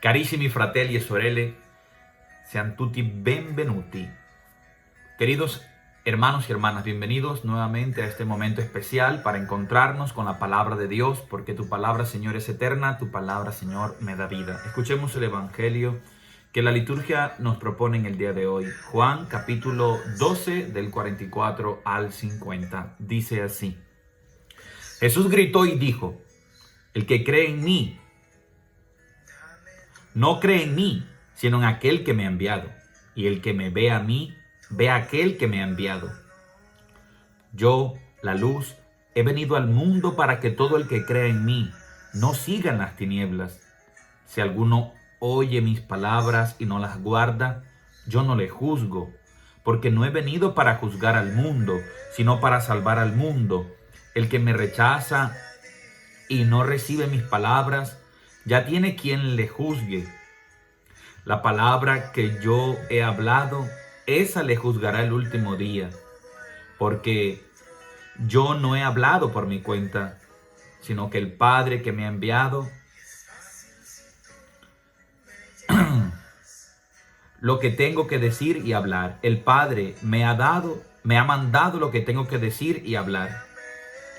Carissimi fratelli e sorelle, sean tutti benvenuti. Queridos hermanos y hermanas, bienvenidos nuevamente a este momento especial para encontrarnos con la palabra de Dios, porque tu palabra, Señor, es eterna, tu palabra, Señor, me da vida. Escuchemos el Evangelio que la liturgia nos propone en el día de hoy. Juan, capítulo 12, del 44 al 50. Dice así: Jesús gritó y dijo: el que cree en mí, no cree en mí, sino en aquel que me ha enviado. Y el que me ve a mí, ve a aquel que me ha enviado. Yo, la luz, he venido al mundo para que todo el que crea en mí no siga en las tinieblas. Si alguno oye mis palabras y no las guarda, yo no le juzgo, porque no he venido para juzgar al mundo, sino para salvar al mundo. El que me rechaza y no recibe mis palabras, ya tiene quien le juzgue. La palabra que yo he hablado, esa le juzgará el último día, porque yo no he hablado por mi cuenta, sino que el Padre que me ha enviado, lo que tengo que decir y hablar. El Padre me ha mandado lo que tengo que decir y hablar.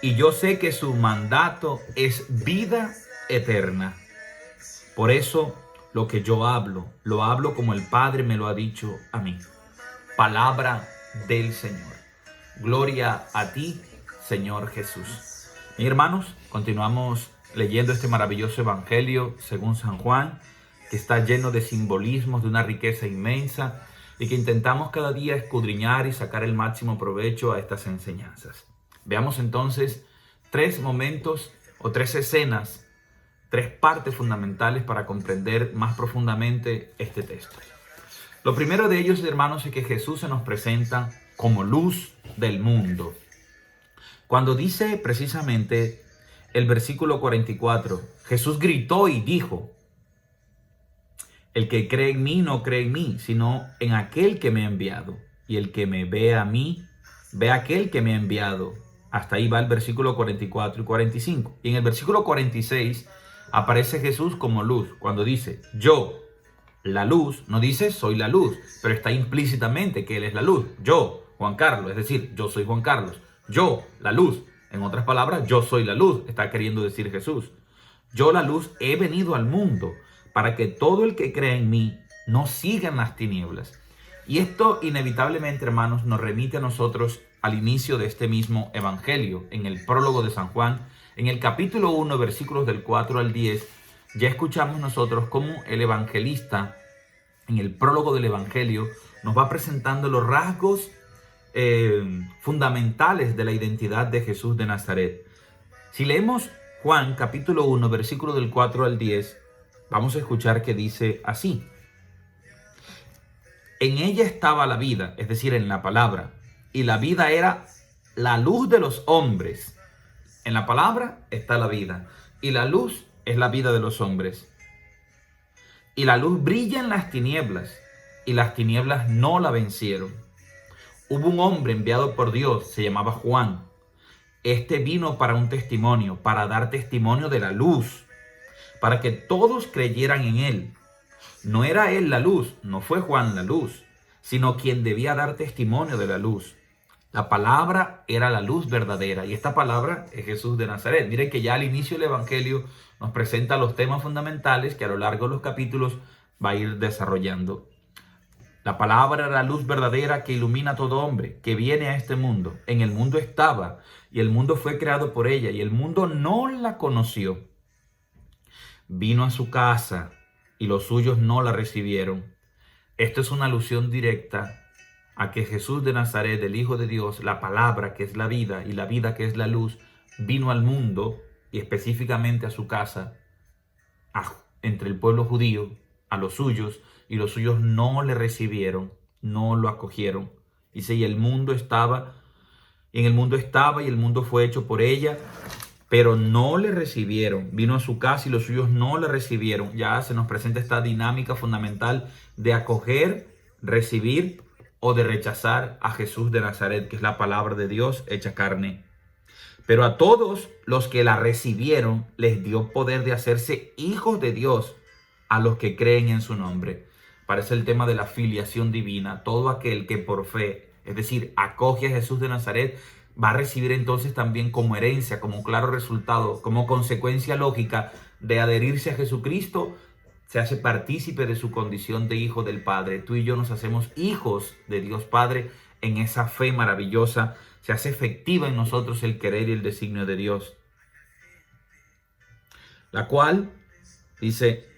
Y yo sé que su mandato es vida eterna. Por eso lo que yo hablo, lo hablo como el Padre me lo ha dicho a mí. Palabra del Señor. Gloria a ti, Señor Jesús. Mis hermanos, continuamos leyendo este maravilloso Evangelio según San Juan, que está lleno de simbolismos, de una riqueza inmensa, y que intentamos cada día escudriñar y sacar el máximo provecho a estas enseñanzas. Veamos entonces tres momentos o tres escenas, tres partes fundamentales para comprender más profundamente este texto. Lo primero de ellos, hermanos, es que Jesús se nos presenta como luz del mundo. Cuando dice precisamente el versículo 44, Jesús gritó y dijo: el que cree en mí no cree en mí, sino en aquel que me ha enviado. Y el que me ve a mí, ve a aquel que me ha enviado. Hasta ahí va el versículo 44 y 45. Y en el versículo 46 aparece Jesús como luz. Cuando dice yo, la luz, no dice soy la luz, pero está implícitamente que Él es la luz. Yo, Juan Carlos, es decir, yo soy Juan Carlos. Yo, la luz. En otras palabras, yo soy la luz, está queriendo decir Jesús. Yo, la luz, he venido al mundo para que todo el que cree en mí no siga en las tinieblas. Y esto inevitablemente, hermanos, nos remite a nosotros al inicio de este mismo Evangelio, en el prólogo de San Juan, en el capítulo 1, versículos del 4 al 10, ya escuchamos nosotros cómo el evangelista, en el prólogo del Evangelio, nos va presentando los rasgos fundamentales de la identidad de Jesús de Nazaret. Si leemos Juan, capítulo 1, versículos del 4 al 10, vamos a escuchar que dice así: en ella estaba la vida, es decir, en la palabra, y la vida era la luz de los hombres. En la palabra está la vida, y la luz es la vida de los hombres. Y la luz brilla en las tinieblas, y las tinieblas no la vencieron. Hubo un hombre enviado por Dios, se llamaba Juan. Este vino para un testimonio, para dar testimonio de la luz, para que todos creyeran en él. No era él la luz, no fue Juan la luz, sino quien debía dar testimonio de la luz. La palabra era la luz verdadera, y esta palabra es Jesús de Nazaret. Miren que ya al inicio del Evangelio nos presenta los temas fundamentales que a lo largo de los capítulos va a ir desarrollando. La palabra era la luz verdadera que ilumina a todo hombre que viene a este mundo. En el mundo estaba, y el mundo fue creado por ella, y el mundo no la conoció. Vino a su casa, y los suyos no la recibieron. Esto es una alusión directa a que Jesús de Nazaret, el Hijo de Dios, la palabra que es la vida y la vida que es la luz, vino al mundo y específicamente a su casa, entre el pueblo judío, a los suyos, y los suyos no le recibieron, no lo acogieron. Dice, y en el mundo estaba, y el mundo fue hecho por ella, pero no le recibieron. Vino a su casa y los suyos no le recibieron. Ya se nos presenta esta dinámica fundamental de acoger, recibir o de rechazar a Jesús de Nazaret, que es la palabra de Dios hecha carne. Pero a todos los que la recibieron les dio poder de hacerse hijos de Dios, a los que creen en su nombre. Parece el tema de la filiación divina. Todo aquel que por fe, es decir, acoge a Jesús de Nazaret, va a recibir entonces también como herencia, como claro resultado, como consecuencia lógica de adherirse a Jesucristo, se hace partícipe de su condición de hijo del Padre. Tú y yo nos hacemos hijos de Dios Padre en esa fe maravillosa. Se hace efectiva en nosotros el querer y el designio de Dios. La cual, dice,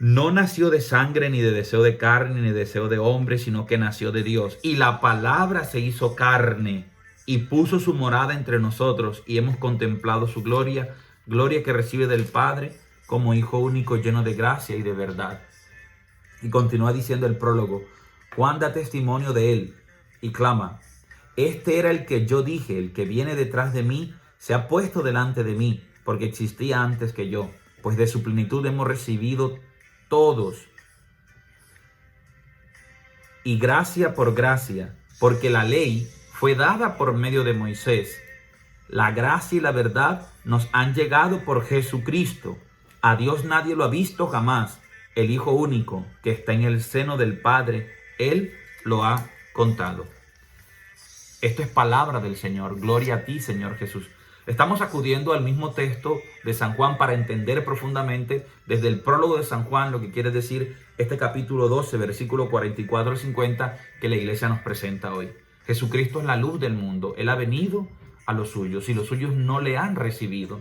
no nació de sangre, ni de deseo de carne, ni de deseo de hombre, sino que nació de Dios. Y la palabra se hizo carne y puso su morada entre nosotros, y hemos contemplado su gloria, gloria que recibe del Padre como Hijo único, lleno de gracia y de verdad. Y continúa diciendo el prólogo: Juan da testimonio de él y clama: este era el que yo dije, el que viene detrás de mí se ha puesto delante de mí, porque existía antes que yo, pues de su plenitud hemos recibido todos. Y gracia por gracia, porque la ley fue dada por medio de Moisés. La gracia y la verdad nos han llegado por Jesucristo. A Dios nadie lo ha visto jamás. El Hijo único que está en el seno del Padre, Él lo ha contado. Esto es palabra del Señor. Gloria a ti, Señor Jesús. Estamos acudiendo al mismo texto de San Juan para entender profundamente desde el prólogo de San Juan lo que quiere decir este capítulo 12, versículo 44 al 50 que la iglesia nos presenta hoy. Jesucristo es la luz del mundo. Él ha venido a los suyos y los suyos no le han recibido.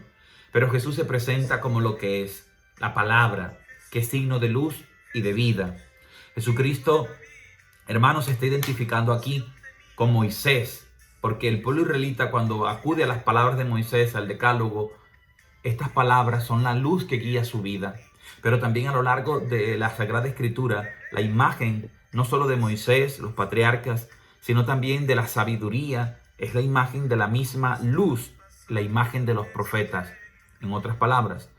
Pero Jesús se presenta como lo que es, la palabra, que es signo de luz y de vida. Jesucristo, hermanos, se está identificando aquí con Moisés, porque el pueblo israelita, cuando acude a las palabras de Moisés, al decálogo, estas palabras son la luz que guía su vida. Pero también a lo largo de la Sagrada Escritura, la imagen no solo de Moisés, los patriarcas, sino también de la sabiduría, es la imagen de la misma luz, la imagen de los profetas. En otras palabras,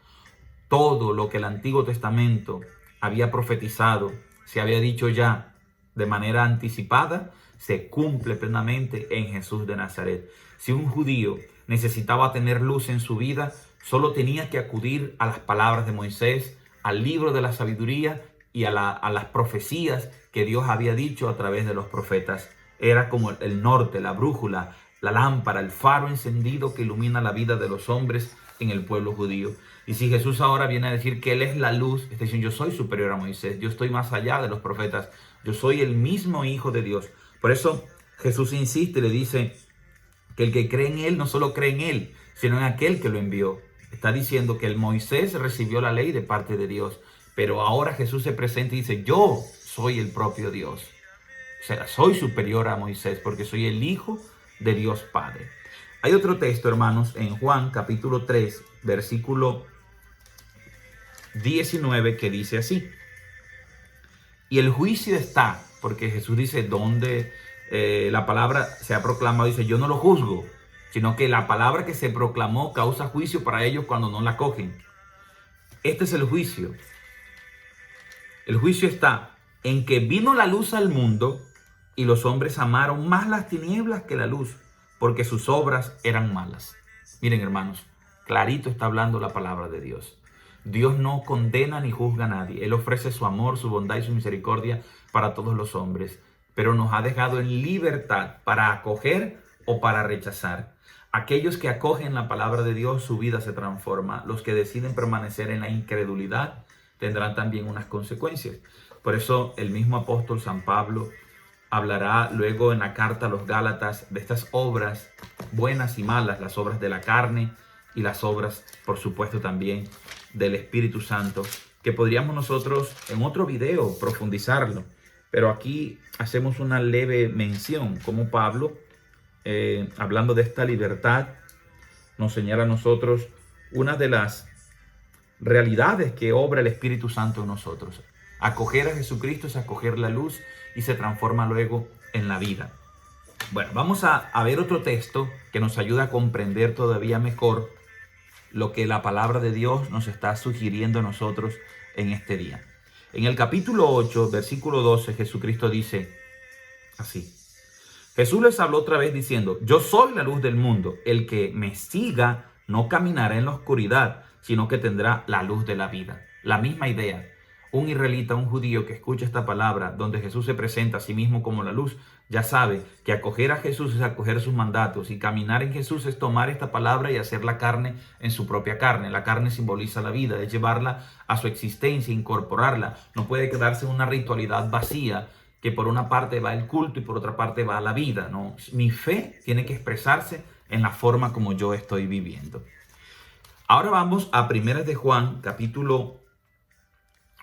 todo lo que el Antiguo Testamento había profetizado, se había dicho ya de manera anticipada, se cumple plenamente en Jesús de Nazaret. Si un judío necesitaba tener luz en su vida, solo tenía que acudir a las palabras de Moisés, al libro de la sabiduría y a las profecías que Dios había dicho a través de los profetas. Era como el norte, la brújula, la lámpara, el faro encendido que ilumina la vida de los hombres en el pueblo judío. Y si Jesús ahora viene a decir que Él es la luz, está diciendo: yo soy superior a Moisés, yo estoy más allá de los profetas, yo soy el mismo Hijo de Dios. Por eso Jesús insiste y le dice que el que cree en Él no solo cree en Él, sino en aquel que lo envió. Está diciendo que el Moisés recibió la ley de parte de Dios, pero ahora Jesús se presenta y dice: yo soy el propio Dios. O sea, soy superior a Moisés porque soy el Hijo de Dios Padre. Hay otro texto, hermanos, en Juan capítulo 3, versículo 19, que dice así: y el juicio está, porque Jesús dice, donde la palabra se ha proclamado, dice: yo no lo juzgo, sino que la palabra que se proclamó causa juicio para ellos cuando no la cogen. Este es el juicio. El juicio está en que vino la luz al mundo y los hombres amaron más las tinieblas que la luz, porque sus obras eran malas. Miren, hermanos, clarito está hablando la palabra de Dios. Dios no condena ni juzga a nadie. Él ofrece su amor, su bondad y su misericordia para todos los hombres, pero nos ha dejado en libertad para acoger o para rechazar. Aquellos que acogen la palabra de Dios, su vida se transforma. Los que deciden permanecer en la incredulidad tendrán también unas consecuencias. Por eso el mismo apóstol San Pablo hablará luego en la carta a los Gálatas de estas obras buenas y malas, las obras de la carne y las obras, por supuesto, también del Espíritu Santo, que podríamos nosotros en otro video profundizarlo. Pero aquí hacemos una leve mención, como Pablo, hablando de esta libertad, nos señala a nosotros una de las realidades que obra el Espíritu Santo en nosotros. Acoger a Jesucristo es acoger la luz y se transforma luego en la vida. Bueno, vamos a ver otro texto que nos ayuda a comprender todavía mejor lo que la palabra de Dios nos está sugiriendo a nosotros en este día. En el capítulo 8, versículo 12, Jesucristo dice así: Jesús les habló otra vez diciendo: yo soy la luz del mundo. El que me siga no caminará en la oscuridad, sino que tendrá la luz de la vida. La misma idea. Un israelita, un judío que escucha esta palabra donde Jesús se presenta a sí mismo como la luz, ya sabe que acoger a Jesús es acoger sus mandatos, y caminar en Jesús es tomar esta palabra y hacer la carne en su propia carne. La carne simboliza la vida, es llevarla a su existencia, incorporarla. No puede quedarse en una ritualidad vacía que por una parte va el culto y por otra parte va la vida. No, mi fe tiene que expresarse en la forma como yo estoy viviendo. Ahora vamos a 1 de Juan, capítulo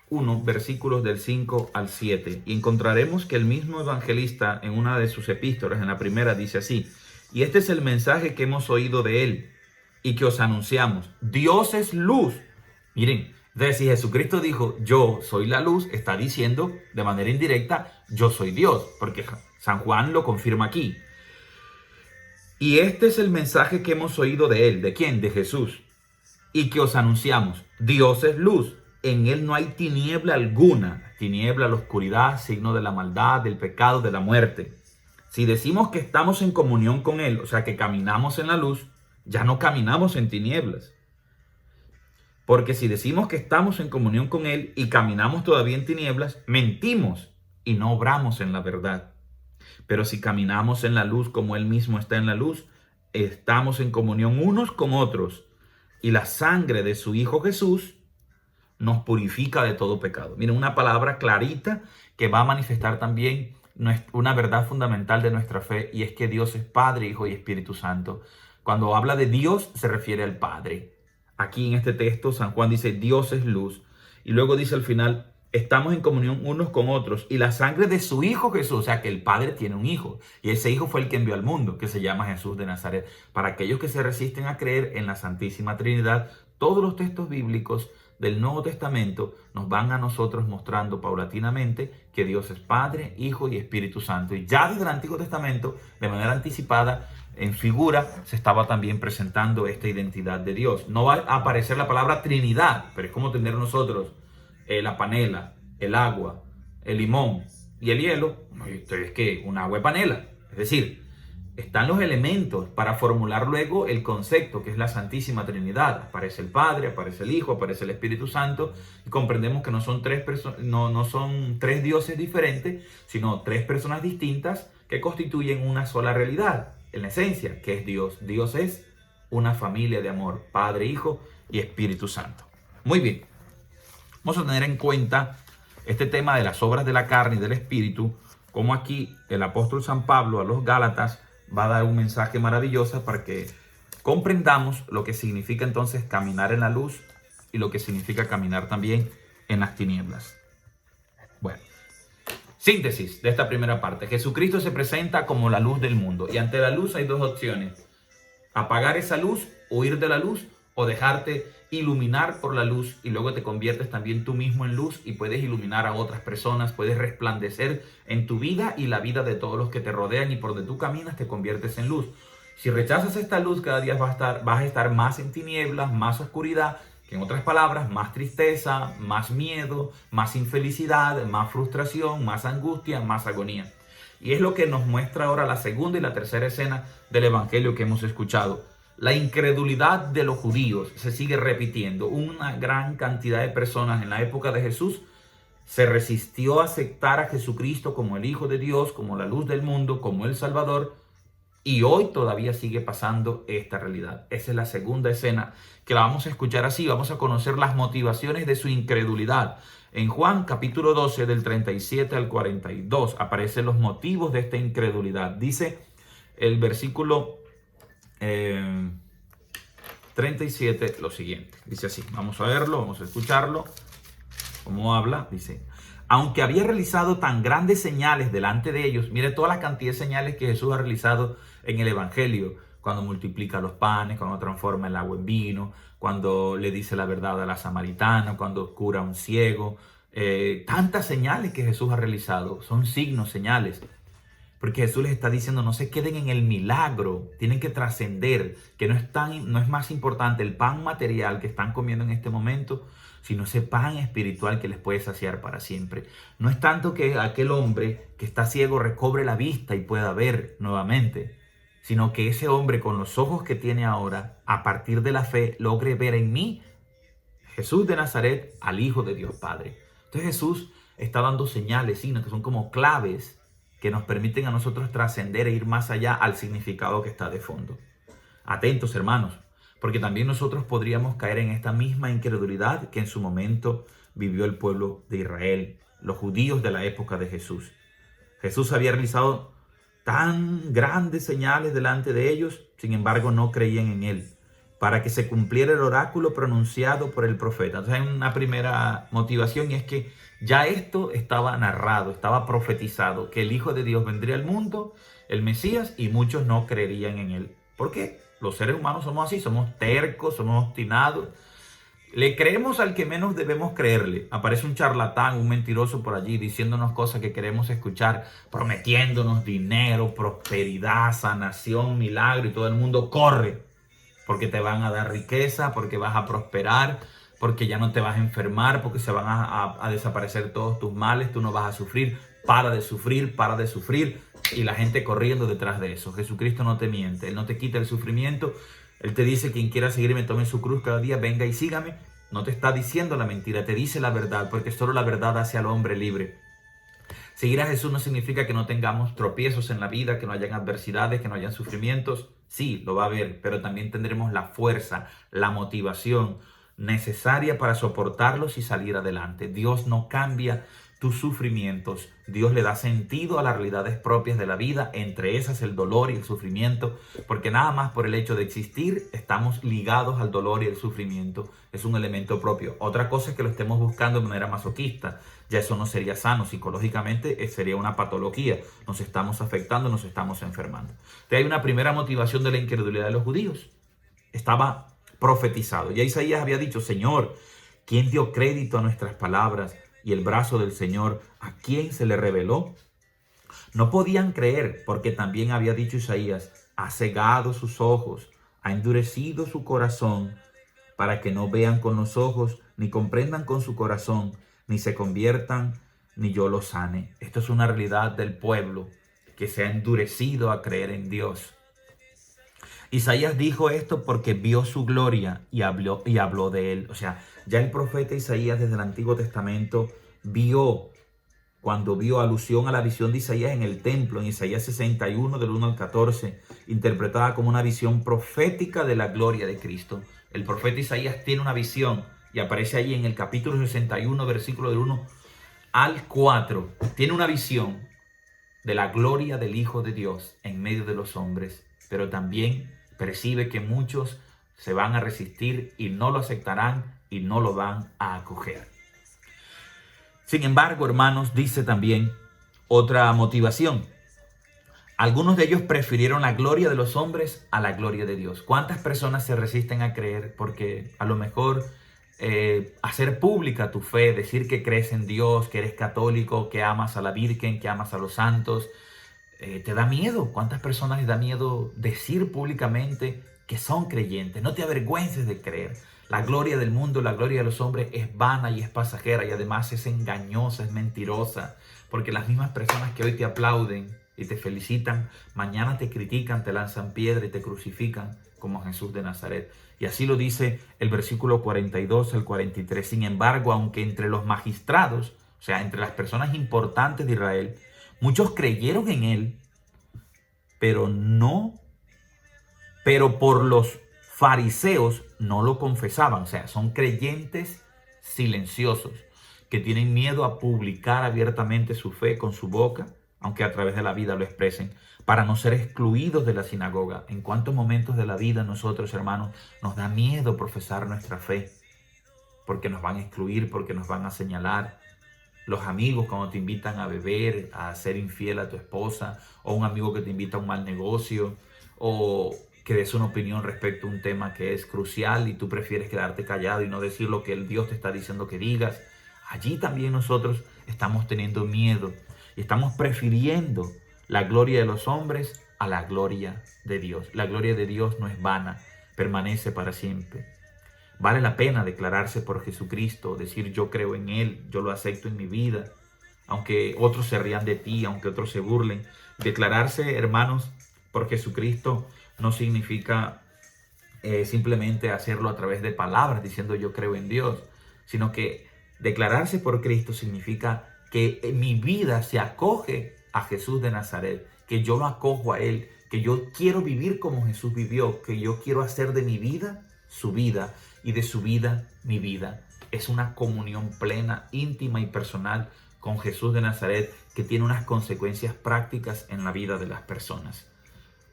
1, versículos del 5 al 7, y encontraremos que el mismo evangelista en una de sus epístolas, en la primera, dice así: y este es el mensaje que hemos oído de él y que os anunciamos: Dios es luz. Miren, entonces si Jesucristo dijo yo soy la luz, está diciendo de manera indirecta yo soy Dios, porque San Juan lo confirma aquí. Y este es el mensaje que hemos oído de él. ¿De quién? De Jesús. Y que os anunciamos: Dios es luz, en él no hay tiniebla alguna. Tiniebla, la oscuridad, signo de la maldad, del pecado, de la muerte. Si decimos que estamos en comunión con él, o sea que caminamos en la luz, ya no caminamos en tinieblas. Porque si decimos que estamos en comunión con él y caminamos todavía en tinieblas, mentimos y no obramos en la verdad. Pero si caminamos en la luz como él mismo está en la luz, estamos en comunión unos con otros, y la sangre de su Hijo Jesús nos purifica de todo pecado. Miren, una palabra clarita que va a manifestar también una verdad fundamental de nuestra fe, y es que Dios es Padre, Hijo y Espíritu Santo. Cuando habla de Dios, se refiere al Padre. Aquí en este texto, San Juan dice: Dios es luz. Y luego dice al final: estamos en comunión unos con otros, y la sangre de su Hijo Jesús, o sea que el Padre tiene un Hijo, y ese Hijo fue el que envió al mundo, que se llama Jesús de Nazaret. Para aquellos que se resisten a creer en la Santísima Trinidad, todos los textos bíblicos del Nuevo Testamento nos van a nosotros mostrando paulatinamente que Dios es Padre, Hijo y Espíritu Santo. Y ya desde el Antiguo Testamento, de manera anticipada, en figura, se estaba también presentando esta identidad de Dios. No va a aparecer la palabra Trinidad, pero es como tener nosotros la panela, el agua, el limón y el hielo. Es que un agua de panela. Es decir, están los elementos para formular luego el concepto que es la Santísima Trinidad. Aparece el Padre, aparece el Hijo, aparece el Espíritu Santo, y comprendemos que no son tres dioses diferentes, sino tres personas distintas que constituyen una sola realidad, en la esencia, que es Dios. Dios es una familia de amor, Padre, Hijo y Espíritu Santo. Muy bien, vamos a tener en cuenta este tema de las obras de la carne y del Espíritu, como aquí el apóstol San Pablo a los Gálatas va a dar un mensaje maravilloso para que comprendamos lo que significa entonces caminar en la luz y lo que significa caminar también en las tinieblas. Bueno, síntesis de esta primera parte. Jesucristo se presenta como la luz del mundo, y ante la luz hay dos opciones: apagar esa luz, huir de la luz, o dejarte iluminar por la luz, y luego te conviertes también tú mismo en luz y puedes iluminar a otras personas, puedes resplandecer en tu vida y la vida de todos los que te rodean, y por donde tú caminas te conviertes en luz. Si rechazas esta luz, cada día vas a estar más en tinieblas, más oscuridad, que en otras palabras, más tristeza, más miedo, más infelicidad, más frustración, más angustia, más agonía. Y es lo que nos muestra ahora la segunda y la tercera escena del evangelio que hemos escuchado. La incredulidad de los judíos se sigue repitiendo. Una gran cantidad de personas en la época de Jesús se resistió a aceptar a Jesucristo como el Hijo de Dios, como la luz del mundo, como el Salvador. Y hoy todavía sigue pasando esta realidad. Esa es la segunda escena que la vamos a escuchar así. Vamos a conocer las motivaciones de su incredulidad. En Juan capítulo 12 del 37 al 42 aparecen los motivos de esta incredulidad. Dice el versículo 37 lo siguiente. Dice así, vamos a verlo, vamos a escucharlo. ¿Cómo habla? Dice: aunque había realizado tan grandes señales delante de ellos. Mire toda la cantidad de señales que Jesús ha realizado en el evangelio: cuando multiplica los panes, cuando transforma el agua en vino, cuando le dice la verdad a la samaritana, cuando cura a un ciego. Tantas señales que Jesús ha realizado, son signos, señales. Porque Jesús les está diciendo: no se queden en el milagro, tienen que trascender, que no es más importante el pan material que están comiendo en este momento, sino ese pan espiritual que les puede saciar para siempre. No es tanto que aquel hombre que está ciego recobre la vista y pueda ver nuevamente, sino que ese hombre con los ojos que tiene ahora, a partir de la fe, logre ver en mí Jesús de Nazaret al Hijo de Dios Padre. Entonces Jesús está dando señales, signos que son como claves que nos permiten a nosotros trascender e ir más allá al significado que está de fondo. Atentos, hermanos, porque también nosotros podríamos caer en esta misma incredulidad que en su momento vivió el pueblo de Israel, los judíos de la época de Jesús. Jesús había realizado tan grandes señales delante de ellos, sin embargo no creían en él, para que se cumpliera el oráculo pronunciado por el profeta. Entonces hay una primera motivación, y es que ya esto estaba narrado, estaba profetizado, que el Hijo de Dios vendría al mundo, el Mesías, y muchos no creerían en él. ¿Por qué? Los seres humanos somos así, somos tercos, somos obstinados. Le creemos al que menos debemos creerle. Aparece un charlatán, un mentiroso por allí diciéndonos cosas que queremos escuchar, prometiéndonos dinero, prosperidad, sanación, milagro, y todo el mundo corre porque te van a dar riqueza, porque vas a prosperar, porque ya no te vas a enfermar, porque se van a desaparecer todos tus males, tú no vas a sufrir. Para de sufrir, para de sufrir, y la gente corriendo detrás de eso. Jesucristo no te miente, Él no te quita el sufrimiento. Él te dice: quien quiera seguirme, tome su cruz cada día, venga y sígame. No te está diciendo la mentira, te dice la verdad, porque solo la verdad hace al hombre libre. Seguir a Jesús no significa que no tengamos tropiezos en la vida, que no hayan adversidades, que no hayan sufrimientos. Sí, lo va a haber, pero también tendremos la fuerza, la motivación necesaria para soportarlos y salir adelante. Dios no cambia tus sufrimientos. Dios le da sentido a las realidades propias de la vida, entre esas el dolor y el sufrimiento, porque nada más por el hecho de existir estamos ligados al dolor y el sufrimiento. Es un elemento propio. Otra cosa es que lo estemos buscando de manera masoquista. Ya eso no sería sano. Psicológicamente sería una patología. Nos estamos afectando, nos estamos enfermando. Entonces hay una primera motivación de la incredulidad de los judíos. Estaba profetizado. Ya Isaías había dicho: Señor, ¿quién dio crédito a nuestras palabras? Y el brazo del Señor, ¿a quién se le reveló? No podían creer, porque también había dicho Isaías: ha cegado sus ojos, ha endurecido su corazón, para que no vean con los ojos, ni comprendan con su corazón, ni se conviertan, ni yo los sane. Esto es una realidad del pueblo que se ha endurecido a creer en Dios. Isaías dijo esto porque vio su gloria y habló de él. O sea, ya el profeta Isaías desde el Antiguo Testamento cuando vio alusión a la visión de Isaías en el templo, en Isaías 61 del 1 al 14, interpretada como una visión profética de la gloria de Cristo. El profeta Isaías tiene una visión y aparece ahí en el capítulo 61, versículo del 1 al 4. Tiene una visión de la gloria del Hijo de Dios en medio de los hombres, pero también percibe que muchos se van a resistir y no lo aceptarán y no lo van a acoger. Sin embargo, hermanos, dice también otra motivación. Algunos de ellos prefirieron la gloria de los hombres a la gloria de Dios. ¿Cuántas personas se resisten a creer? Porque a lo mejor hacer pública tu fe, decir que crees en Dios, que eres católico, que amas a la Virgen, que amas a los santos, te da miedo. ¿Cuántas personas les da miedo decir públicamente que son creyentes? No te avergüences de creer. La gloria del mundo, la gloria de los hombres es vana y es pasajera, y además es engañosa, es mentirosa, porque las mismas personas que hoy te aplauden y te felicitan, mañana te critican, te lanzan piedra y te crucifican, como Jesús de Nazaret. Y así lo dice el versículo 42 al 43. Sin embargo, aunque entre los magistrados, o sea, entre las personas importantes de Israel, muchos creyeron en él, pero por los fariseos no lo confesaban. O sea, son creyentes silenciosos que tienen miedo a publicar abiertamente su fe con su boca, aunque a través de la vida lo expresen, para no ser excluidos de la sinagoga. ¿En cuántos momentos de la vida nosotros, hermanos, nos da miedo profesar nuestra fe? Porque nos van a excluir, porque nos van a señalar. Los amigos cuando te invitan a beber, a ser infiel a tu esposa, o un amigo que te invita a un mal negocio, o que des una opinión respecto a un tema que es crucial y tú prefieres quedarte callado y no decir lo que el Dios te está diciendo que digas. Allí también nosotros estamos teniendo miedo y estamos prefiriendo la gloria de los hombres a la gloria de Dios. La gloria de Dios no es vana, permanece para siempre. Vale la pena declararse por Jesucristo, decir: yo creo en Él, yo lo acepto en mi vida, aunque otros se rían de ti, aunque otros se burlen. Declararse, hermanos, por Jesucristo no significa simplemente hacerlo a través de palabras diciendo yo creo en Dios, sino que declararse por Cristo significa que mi vida se acoge a Jesús de Nazaret, que yo lo acojo a Él, que yo quiero vivir como Jesús vivió, que yo quiero hacer de mi vida su vida y de su vida mi vida. Es una comunión plena, íntima y personal con Jesús de Nazaret que tiene unas consecuencias prácticas en la vida de las personas.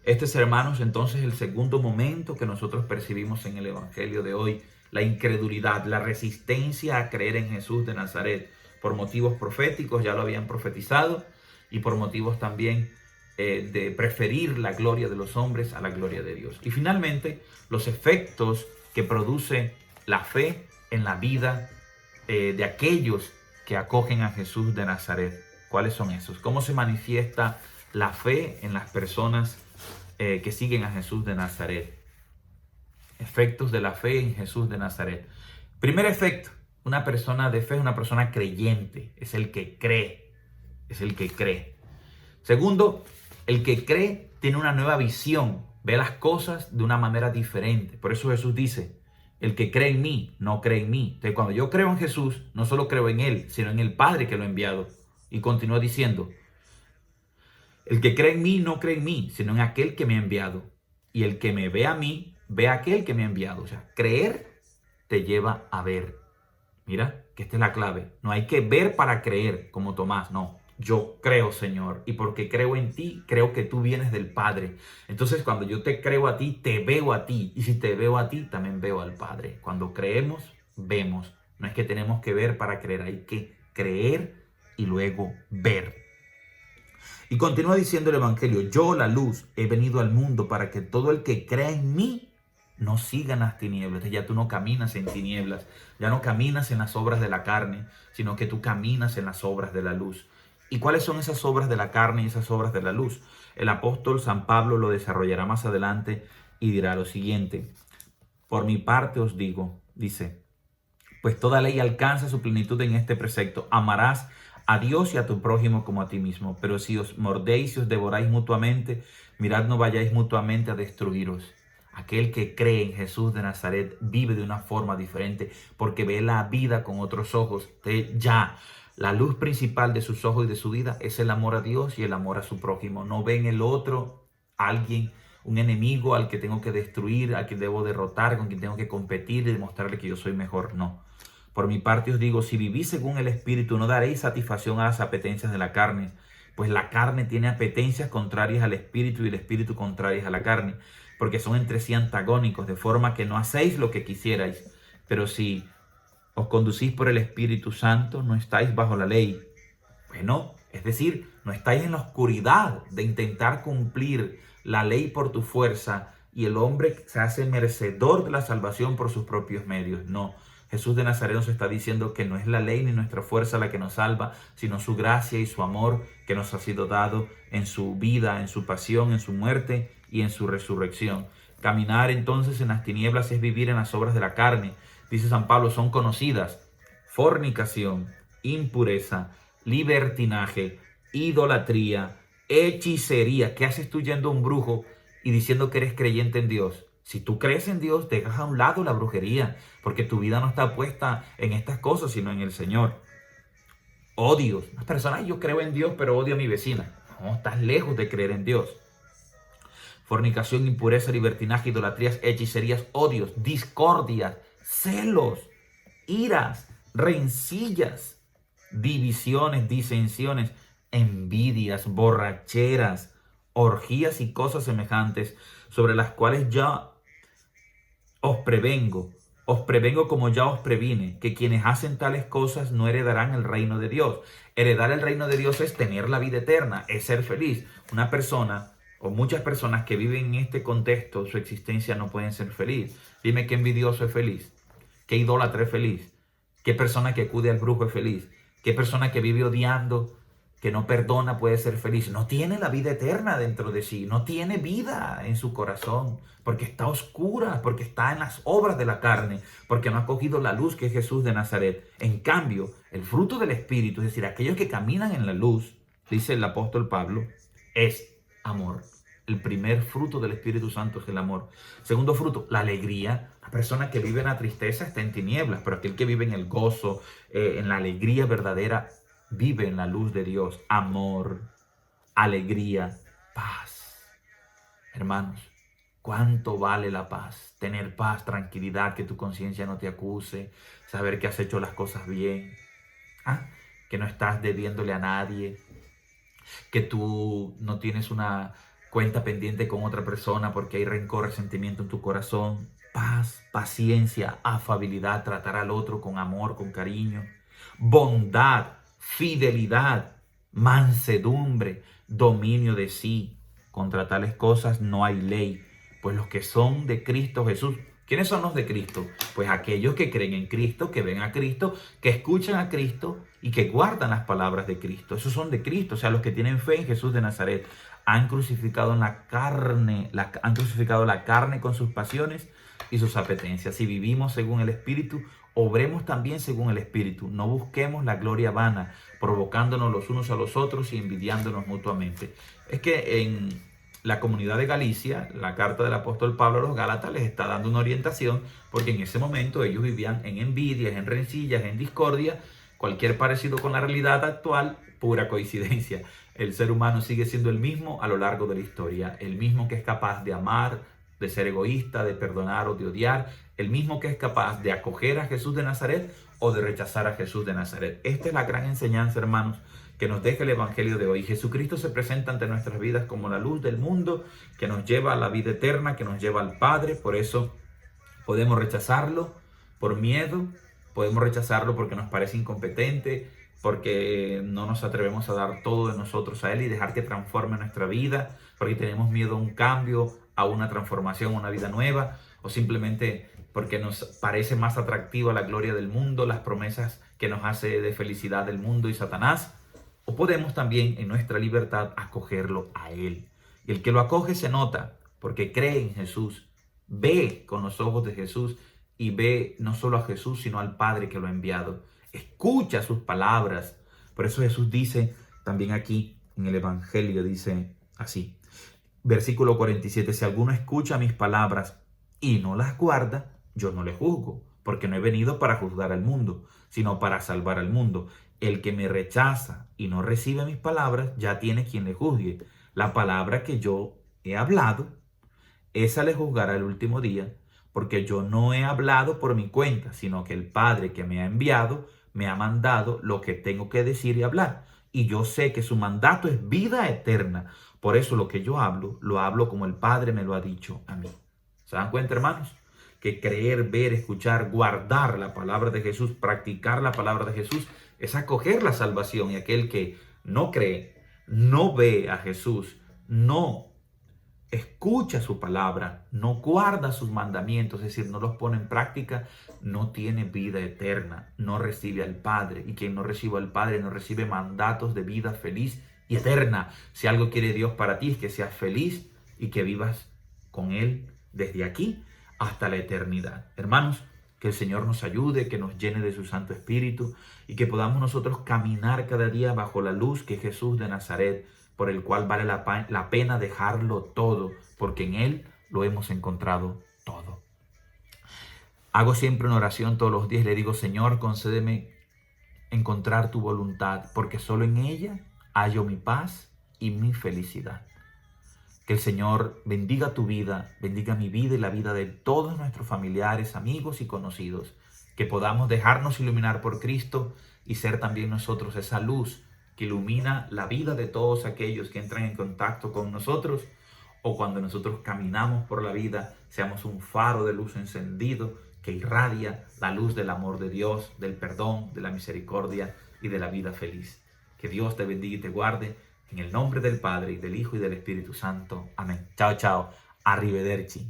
Este es, hermanos, entonces el segundo momento que nosotros percibimos en el Evangelio de hoy, la incredulidad, la resistencia a creer en Jesús de Nazaret, por motivos proféticos, ya lo habían profetizado, y por motivos también de preferir la gloria de los hombres a la gloria de Dios. Y finalmente, los efectos que produce la fe en la vida de aquellos que acogen a Jesús de Nazaret. ¿Cuáles son esos? ¿Cómo se manifiesta la fe en las personas que siguen a Jesús de Nazaret? Efectos de la fe en Jesús de Nazaret. Primer efecto, una persona de fe es una persona creyente, es el que cree, es el que cree. Segundo, el que cree tiene una nueva visión, ve las cosas de una manera diferente. Por eso Jesús dice, el que cree en mí, no cree en mí. Entonces, cuando yo creo en Jesús, no solo creo en Él, sino en el Padre que lo ha enviado. Y continúa diciendo, el que cree en mí, no cree en mí, sino en aquel que me ha enviado. Y el que me ve a mí, ve a aquel que me ha enviado. O sea, creer te lleva a ver. Mira, que esta es la clave. No hay que ver para creer, como Tomás, no. Yo creo, Señor, y porque creo en ti, creo que tú vienes del Padre. Entonces, cuando yo te creo a ti, te veo a ti. Y si te veo a ti, también veo al Padre. Cuando creemos, vemos. No es que tenemos que ver para creer, hay que creer y luego ver. Y continúa diciendo el Evangelio, yo, la luz, he venido al mundo para que todo el que crea en mí no siga en las tinieblas. Ya tú no caminas en tinieblas, ya no caminas en las obras de la carne, sino que tú caminas en las obras de la luz. ¿Y cuáles son esas obras de la carne y esas obras de la luz? El apóstol San Pablo lo desarrollará más adelante y dirá lo siguiente. Por mi parte os digo, dice, pues toda ley alcanza su plenitud en este precepto. Amarás a Dios y a tu prójimo como a ti mismo. Pero si os mordéis y os devoráis mutuamente, mirad no vayáis mutuamente a destruiros. Aquel que cree en Jesús de Nazaret vive de una forma diferente porque ve la vida con otros ojos. Ya, la luz principal de sus ojos y de su vida es el amor a Dios y el amor a su prójimo. No ve en el otro alguien, un enemigo al que tengo que destruir, al que debo derrotar, con quien tengo que competir y demostrarle que yo soy mejor. No. Por mi parte os digo, si vivís según el Espíritu, no daréis satisfacción a las apetencias de la carne, pues la carne tiene apetencias contrarias al Espíritu y el Espíritu contrarias a la carne, porque son entre sí antagónicos, de forma que no hacéis lo que quisierais. Pero si os conducís por el Espíritu Santo, no estáis bajo la ley. Bueno, es decir, no estáis en la oscuridad de intentar cumplir la ley por tu fuerza y el hombre se hace merecedor de la salvación por sus propios medios. No, Jesús de Nazaret nos está diciendo que no es la ley ni nuestra fuerza la que nos salva, sino su gracia y su amor que nos ha sido dado en su vida, en su pasión, en su muerte y en su resurrección. Caminar entonces en las tinieblas es vivir en las obras de la carne. Dice San Pablo, son conocidas fornicación, impureza, libertinaje, idolatría, hechicería. ¿Qué haces tú yendo a un brujo y diciendo que eres creyente en Dios? Si tú crees en Dios, dejas a un lado la brujería, porque tu vida no está puesta en estas cosas, sino en el Señor. Odios. Las personas, yo creo en Dios, pero odio a mi vecina. No, estás lejos de creer en Dios. Fornicación, impureza, libertinaje, idolatrías, hechicerías, odios, discordias, celos, iras, rencillas, divisiones, disensiones, envidias, borracheras, orgías y cosas semejantes, sobre las cuales ya os prevengo como ya os previne, que quienes hacen tales cosas no heredarán el reino de Dios. Heredar el reino de Dios es tener la vida eterna, es ser feliz. Una persona o muchas personas que viven en este contexto, su existencia no pueden ser feliz. Dime qué envidioso es feliz, qué idólatra es feliz, qué persona que acude al brujo es feliz, qué persona que vive odiando, que no perdona puede ser feliz. No tiene la vida eterna dentro de sí, no tiene vida en su corazón, porque está oscura, porque está en las obras de la carne, porque no ha cogido la luz que es Jesús de Nazaret. En cambio, el fruto del Espíritu, es decir, aquellos que caminan en la luz, dice el apóstol Pablo, es amor. El primer fruto del Espíritu Santo es el amor. Segundo fruto, la alegría. La persona que vive en la tristeza está en tinieblas, pero aquel que vive en el gozo, en la alegría verdadera, vive en la luz de Dios. Amor, alegría, paz. Hermanos, ¿cuánto vale la paz? Tener paz, tranquilidad, que tu conciencia no te acuse, saber que has hecho las cosas bien, que no estás debiéndole a nadie, que tú no tienes una cuenta pendiente con otra persona porque hay rencor, resentimiento en tu corazón. Paz, paciencia, afabilidad, tratar al otro con amor, con cariño, bondad, fidelidad, mansedumbre, dominio de sí. Contra tales cosas no hay ley, pues los que son de Cristo Jesús. ¿Quiénes son los de Cristo? Pues aquellos que creen en Cristo, que ven a Cristo, que escuchan a Cristo y que guardan las palabras de Cristo. Esos son de Cristo, o sea, los que tienen fe en Jesús de Nazaret. Han crucificado la carne con sus pasiones y sus apetencias. Si vivimos según el Espíritu, obremos también según el Espíritu. No busquemos la gloria vana, provocándonos los unos a los otros y envidiándonos mutuamente. Es que en la comunidad de Galicia, la carta del apóstol Pablo a los Gálatas les está dando una orientación, porque en ese momento ellos vivían en envidias, en rencillas, en discordia. Cualquier parecido con la realidad actual, pura coincidencia. El ser humano sigue siendo el mismo a lo largo de la historia, el mismo que es capaz de amar, de ser egoísta, de perdonar o de odiar, el mismo que es capaz de acoger a Jesús de Nazaret o de rechazar a Jesús de Nazaret. Esta es la gran enseñanza, hermanos, que nos deja el Evangelio de hoy. Jesucristo se presenta ante nuestras vidas como la luz del mundo, que nos lleva a la vida eterna, que nos lleva al Padre. Por eso podemos rechazarlo por miedo, podemos rechazarlo porque nos parece incompetente, porque no nos atrevemos a dar todo de nosotros a Él y dejar que transforme nuestra vida, porque tenemos miedo a un cambio, a una transformación, a una vida nueva, o simplemente porque nos parece más atractiva la gloria del mundo, las promesas que nos hace de felicidad del mundo y Satanás. O podemos también en nuestra libertad acogerlo a Él. Y el que lo acoge se nota porque cree en Jesús, ve con los ojos de Jesús y ve no solo a Jesús sino al Padre que lo ha enviado. Escucha sus palabras. Por eso Jesús dice también aquí en el Evangelio, dice así, versículo 47, si alguno escucha mis palabras y no las guarda, yo no le juzgo, porque no he venido para juzgar al mundo, sino para salvar al mundo. El que me rechaza y no recibe mis palabras, ya tiene quien le juzgue. La palabra que yo he hablado, esa le juzgará el último día, porque yo no he hablado por mi cuenta, sino que el Padre que me ha enviado me ha mandado lo que tengo que decir y hablar. Y yo sé que su mandato es vida eterna. Por eso lo que yo hablo, lo hablo como el Padre me lo ha dicho a mí. ¿Se dan cuenta, hermanos? Que creer, ver, escuchar, guardar la palabra de Jesús, practicar la palabra de Jesús, es acoger la salvación. Y aquel que no cree, no ve a Jesús, no escucha su palabra, no guarda sus mandamientos, es decir, no los pone en práctica, no tiene vida eterna, no recibe al Padre. Y quien no recibe al Padre no recibe mandatos de vida feliz y eterna. Si algo quiere Dios para ti es que seas feliz y que vivas con Él desde aquí hasta la eternidad. Hermanos, que el Señor nos ayude, que nos llene de su Santo Espíritu y que podamos nosotros caminar cada día bajo la luz que es Jesús de Nazaret, por el cual vale la pena dejarlo todo, porque en Él lo hemos encontrado todo. Hago siempre una oración todos los días y le digo, Señor, concédeme encontrar tu voluntad, porque solo en ella hallo mi paz y mi felicidad. Que el Señor bendiga tu vida, bendiga mi vida y la vida de todos nuestros familiares, amigos y conocidos. Que podamos dejarnos iluminar por Cristo y ser también nosotros esa luz que ilumina la vida de todos aquellos que entran en contacto con nosotros, o cuando nosotros caminamos por la vida, seamos un faro de luz encendido que irradia la luz del amor de Dios, del perdón, de la misericordia y de la vida feliz. Que Dios te bendiga y te guarde. En el nombre del Padre, y del Hijo, y del Espíritu Santo. Amén. Chao, chao. Arrivederci.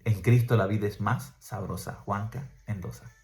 En Cristo la vida es más sabrosa. Juanca Mendoza.